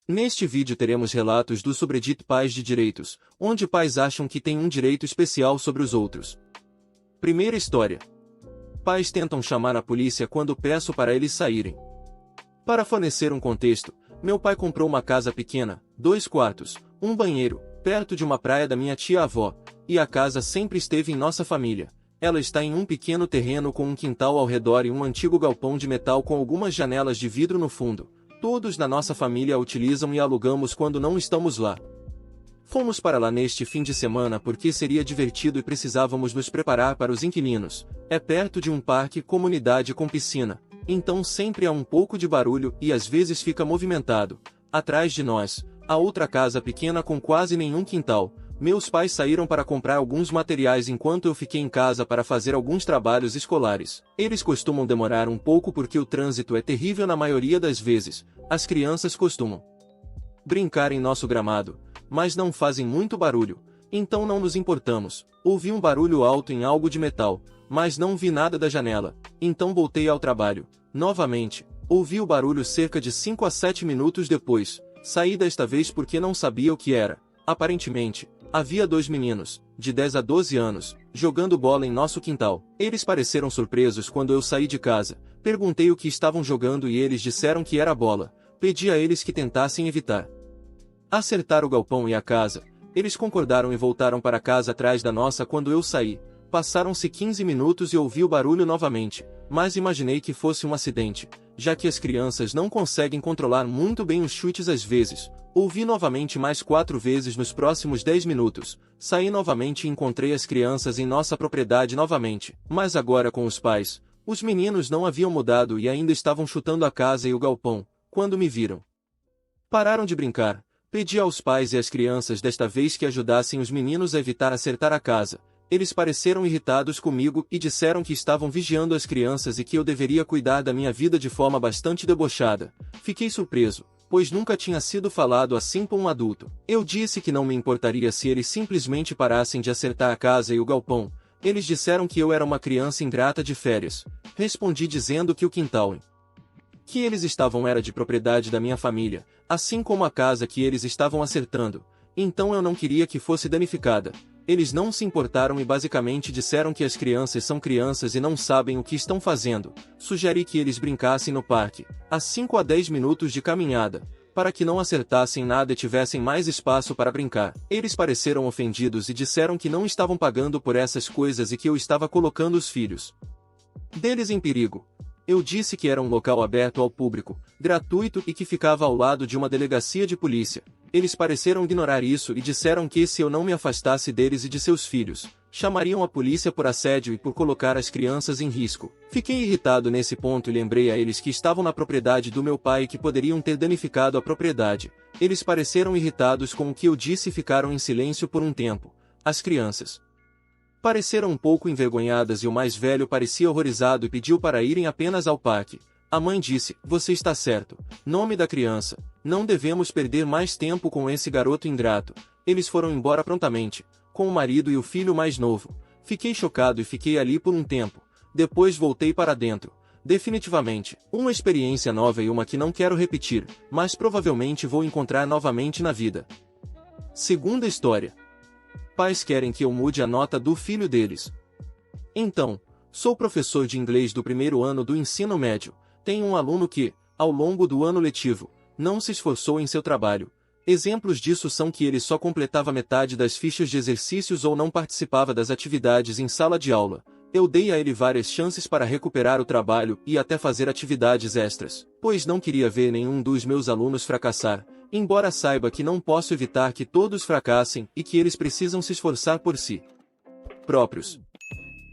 Neste vídeo teremos relatos do subreddit Pais de Direitos, onde pais acham que têm um direito especial sobre os outros. Primeira história. Pais tentam chamar a polícia quando peço para eles saírem. Para fornecer um contexto, meu pai comprou uma casa pequena, 2 quartos, um banheiro, perto de uma praia da minha tia-avó, e a casa sempre esteve em nossa família. Ela está em um pequeno terreno com um quintal ao redor e um antigo galpão de metal com algumas janelas de vidro no fundo. Todos na nossa família a utilizam e alugamos quando não estamos lá. Fomos para lá neste fim de semana porque seria divertido e precisávamos nos preparar para os inquilinos. É perto de um parque comunidade com piscina, então sempre há um pouco de barulho e às vezes fica movimentado. Atrás de nós, a outra casa pequena com quase nenhum quintal. Meus pais saíram para comprar alguns materiais enquanto eu fiquei em casa para fazer alguns trabalhos escolares. Eles costumam demorar um pouco porque o trânsito é terrível na maioria das vezes. As crianças costumam brincar em nosso gramado, mas não fazem muito barulho, então não nos importamos. Ouvi um barulho alto em algo de metal, mas não vi nada da janela, então voltei ao trabalho. Novamente, ouvi o barulho cerca de 5 a 7 minutos depois. Saí desta vez porque não sabia o que era. Aparentemente, havia 2 meninos, de 10 a 12 anos, jogando bola em nosso quintal. Eles pareceram surpresos quando eu saí de casa. Perguntei o que estavam jogando e eles disseram que era bola. Pedi a eles que tentassem evitar acertar o galpão e a casa. Eles concordaram e voltaram para casa atrás da nossa quando eu saí. Passaram-se 15 minutos e ouvi o barulho novamente, mas imaginei que fosse um acidente, já que as crianças não conseguem controlar muito bem os chutes às vezes. Ouvi novamente mais 4 vezes nos próximos 10 minutos. Saí novamente e encontrei as crianças em nossa propriedade novamente, mas agora com os pais. Os meninos não haviam mudado e ainda estavam chutando a casa e o galpão. Quando me viram, pararam de brincar. Pedi aos pais e às crianças desta vez que ajudassem os meninos a evitar acertar a casa. Eles pareceram irritados comigo e disseram que estavam vigiando as crianças e que eu deveria cuidar da minha vida de forma bastante debochada. Fiquei surpreso, pois nunca tinha sido falado assim por um adulto. Eu disse que não me importaria se eles simplesmente parassem de acertar a casa e o galpão. Eles disseram que eu era uma criança ingrata de férias. Respondi dizendo que o quintal em que eles estavam era de propriedade da minha família, assim como a casa que eles estavam acertando. Então eu não queria que fosse danificada. Eles não se importaram e basicamente disseram que as crianças são crianças e não sabem o que estão fazendo. Sugeri que eles brincassem no parque, a 5 a 10 minutos de caminhada, para que não acertassem nada e tivessem mais espaço para brincar. Eles pareceram ofendidos e disseram que não estavam pagando por essas coisas e que eu estava colocando os filhos deles em perigo. Eu disse que era um local aberto ao público, gratuito e que ficava ao lado de uma delegacia de polícia. Eles pareceram ignorar isso e disseram que se eu não me afastasse deles e de seus filhos, chamariam a polícia por assédio e por colocar as crianças em risco. Fiquei irritado nesse ponto e lembrei a eles que estavam na propriedade do meu pai e que poderiam ter danificado a propriedade. Eles pareceram irritados com o que eu disse e ficaram em silêncio por um tempo. As crianças pareceram um pouco envergonhadas e o mais velho parecia horrorizado e pediu para irem apenas ao parque. A mãe disse, você está certo. Nome da criança. Não devemos perder mais tempo com esse garoto ingrato. Eles foram embora prontamente, com o marido e o filho mais novo. Fiquei chocado e fiquei ali por um tempo. Depois voltei para dentro. Definitivamente, uma experiência nova e uma que não quero repetir, mas provavelmente vou encontrar novamente na vida. Segunda história. Pais querem que eu mude a nota do filho deles. Então, sou professor de inglês do primeiro ano do ensino médio. Tenho um aluno que, ao longo do ano letivo, não se esforçou em seu trabalho. Exemplos disso são que ele só completava metade das fichas de exercícios ou não participava das atividades em sala de aula. Eu dei a ele várias chances para recuperar o trabalho e até fazer atividades extras, pois não queria ver nenhum dos meus alunos fracassar. Embora saiba que não posso evitar que todos fracassem e que eles precisam se esforçar por si próprios.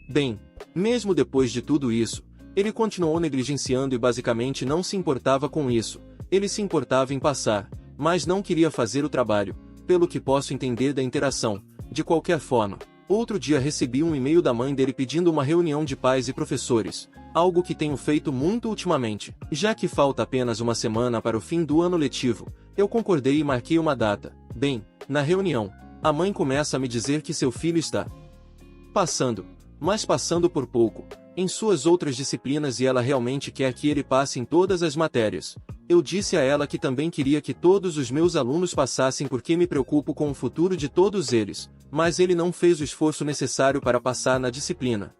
Bem, mesmo depois de tudo isso, ele continuou negligenciando e basicamente não se importava com isso. Ele se importava em passar, mas não queria fazer o trabalho, pelo que posso entender da interação. De qualquer forma, outro dia recebi um e-mail da mãe dele pedindo uma reunião de pais e professores, algo que tenho feito muito ultimamente. Já que falta apenas uma semana para o fim do ano letivo, eu concordei e marquei uma data. Bem, na reunião, a mãe começa a me dizer que seu filho está passando, mas passando por pouco. em suas outras disciplinas e ela realmente quer que ele passe em todas as matérias. Eu disse a ela que também queria que todos os meus alunos passassem porque me preocupo com o futuro de todos eles, mas ele não fez o esforço necessário para passar na disciplina.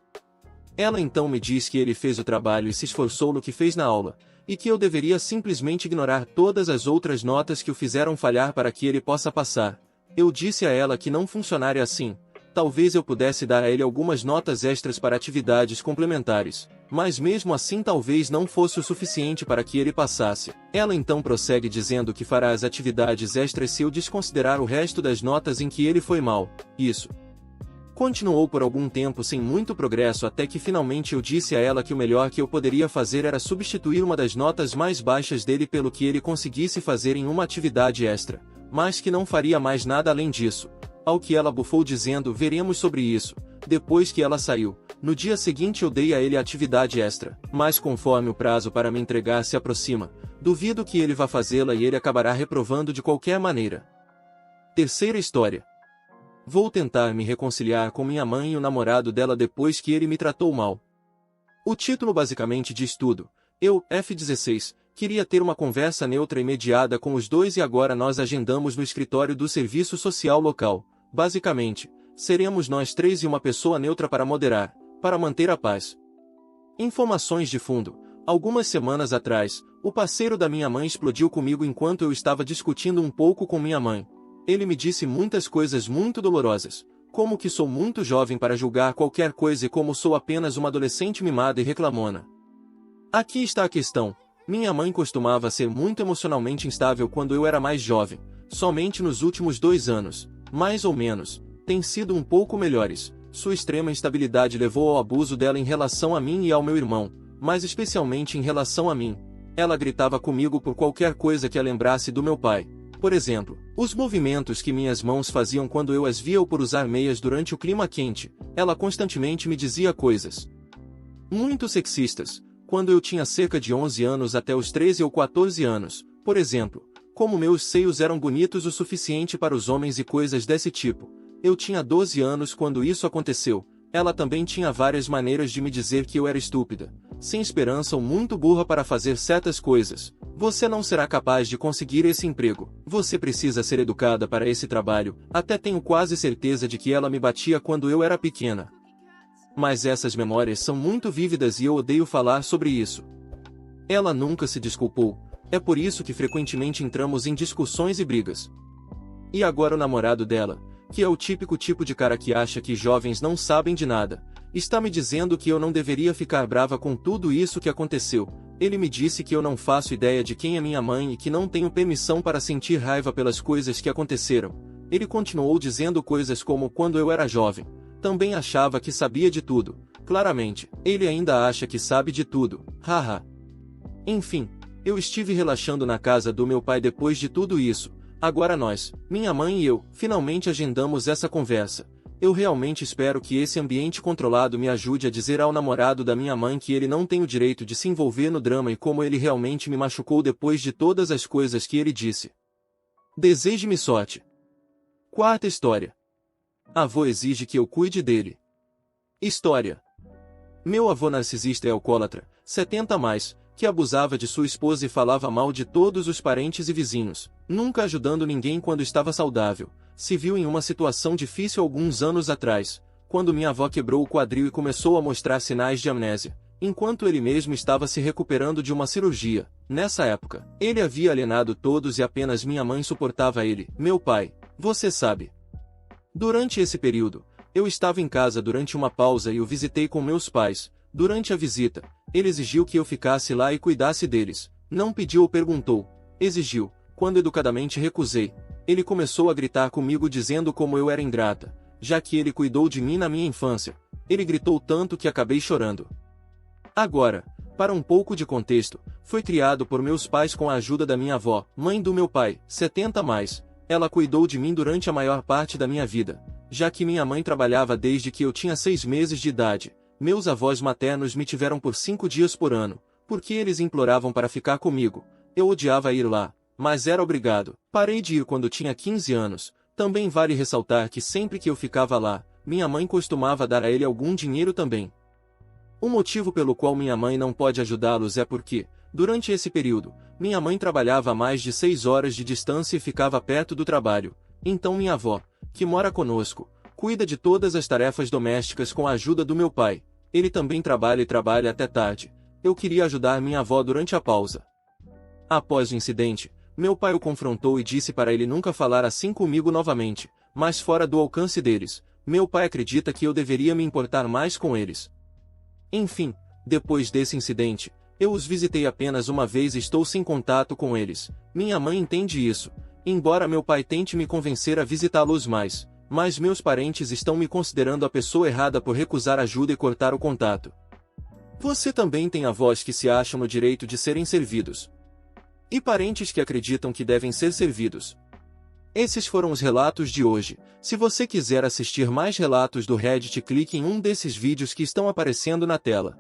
Ela então me diz que ele fez o trabalho e se esforçou no que fez na aula, e que eu deveria simplesmente ignorar todas as outras notas que o fizeram falhar para que ele possa passar. Eu disse a ela que não funcionaria assim. Talvez eu pudesse dar a ele algumas notas extras para atividades complementares, mas mesmo assim talvez não fosse o suficiente para que ele passasse. Ela então prossegue dizendo que fará as atividades extras se eu desconsiderar o resto das notas em que ele foi mal. Isso continuou por algum tempo sem muito progresso até que finalmente eu disse a ela que o melhor que eu poderia fazer era substituir uma das notas mais baixas dele pelo que ele conseguisse fazer em uma atividade extra, mas que não faria mais nada além disso. Ao que ela bufou dizendo: veremos sobre isso. Depois que ela saiu, no dia seguinte eu dei a ele a atividade extra, mas conforme o prazo para me entregar se aproxima, duvido que ele vá fazê-la e ele acabará reprovando de qualquer maneira. Terceira história. Vou tentar me reconciliar com minha mãe e o namorado dela depois que ele me tratou mal. O título basicamente diz tudo. Eu, F16, queria ter uma conversa neutra e mediada com os dois e agora nós agendamos no escritório do serviço social local. Basicamente, seremos nós três e uma pessoa neutra para moderar, para manter a paz. Informações de fundo. Algumas semanas atrás, o parceiro da minha mãe explodiu comigo enquanto eu estava discutindo um pouco com minha mãe. Ele me disse muitas coisas muito dolorosas, como que sou muito jovem para julgar qualquer coisa e como sou apenas uma adolescente mimada e reclamona. Aqui está a questão. Minha mãe costumava ser muito emocionalmente instável quando eu era mais jovem. Somente nos últimos 2 anos, mais ou menos, tem sido um pouco melhores. Sua extrema instabilidade levou ao abuso dela em relação a mim e ao meu irmão, mas especialmente em relação a mim. Ela gritava comigo por qualquer coisa que a lembrasse do meu pai. Por exemplo, os movimentos que minhas mãos faziam quando eu as via ou por usar meias durante o clima quente. Ela constantemente me dizia coisas muito sexistas, quando eu tinha cerca de 11 anos até os 13 ou 14 anos, por exemplo, como meus seios eram bonitos o suficiente para os homens e coisas desse tipo. Eu tinha 12 anos quando isso aconteceu. Ela também tinha várias maneiras de me dizer que eu era estúpida, sem esperança ou muito burra para fazer certas coisas. Você não será capaz de conseguir esse emprego. Você precisa ser educada para esse trabalho. Até tenho quase certeza de que ela me batia quando eu era pequena. Mas essas memórias são muito vívidas e eu odeio falar sobre isso. Ela nunca se desculpou. É por isso que frequentemente entramos em discussões e brigas. E agora o namorado dela, que é o típico tipo de cara que acha que jovens não sabem de nada, está me dizendo que eu não deveria ficar brava com tudo isso que aconteceu. Ele me disse que eu não faço ideia de quem é minha mãe e que não tenho permissão para sentir raiva pelas coisas que aconteceram. Ele continuou dizendo coisas como quando eu era jovem, também achava que sabia de tudo. Claramente, ele ainda acha que sabe de tudo. Haha. Enfim, eu estive relaxando na casa do meu pai depois de tudo isso. Agora nós, minha mãe e eu, finalmente agendamos essa conversa. Eu realmente espero que esse ambiente controlado me ajude a dizer ao namorado da minha mãe que ele não tem o direito de se envolver no drama e como ele realmente me machucou depois de todas as coisas que ele disse. Deseje-me sorte. Quarta história. Avô exige que eu cuide dele. História. Meu avô narcisista é alcoólatra, 70 a mais, que abusava de sua esposa e falava mal de todos os parentes e vizinhos, nunca ajudando ninguém quando estava saudável. Se viu em uma situação difícil alguns anos atrás, quando minha avó quebrou o quadril e começou a mostrar sinais de amnésia, enquanto ele mesmo estava se recuperando de uma cirurgia. Nessa época, ele havia alienado todos e apenas minha mãe suportava ele, meu pai, você sabe. Durante esse período, eu estava em casa durante uma pausa e o visitei com meus pais. Durante a visita, ele exigiu que eu ficasse lá e cuidasse deles. Não pediu ou perguntou, exigiu. Quando educadamente recusei, ele começou a gritar comigo dizendo como eu era ingrata, já que ele cuidou de mim na minha infância. Ele gritou tanto que acabei chorando. Agora, para um pouco de contexto, foi criado por meus pais com a ajuda da minha avó, mãe do meu pai, 70 a mais. Ela cuidou de mim durante a maior parte da minha vida, já que minha mãe trabalhava desde que eu tinha 6 meses de idade. Meus avós maternos me tiveram por 5 dias por ano, porque eles imploravam para ficar comigo. Eu odiava ir lá, mas era obrigado. Parei de ir quando tinha 15 anos. Também vale ressaltar que sempre que eu ficava lá, minha mãe costumava dar a ele algum dinheiro também. O motivo pelo qual minha mãe não pode ajudá-los é porque, durante esse período, minha mãe trabalhava a mais de 6 horas de distância e ficava perto do trabalho. Então minha avó, que mora conosco, cuida de todas as tarefas domésticas com a ajuda do meu pai. Ele também trabalha e trabalha até tarde. Eu queria ajudar minha avó durante a pausa. Após o incidente, meu pai o confrontou e disse para ele nunca falar assim comigo novamente, mas fora do alcance deles. Meu pai acredita que eu deveria me importar mais com eles. Enfim, depois desse incidente, eu os visitei apenas uma vez e estou sem contato com eles. Minha mãe entende isso, embora meu pai tente me convencer a visitá-los mais, mas meus parentes estão me considerando a pessoa errada por recusar ajuda e cortar o contato. Você também tem avós que se acham no direito de serem servidos. E parentes que acreditam que devem ser servidos. Esses foram os relatos de hoje. Se você quiser assistir mais relatos do Reddit, clique em um desses vídeos que estão aparecendo na tela.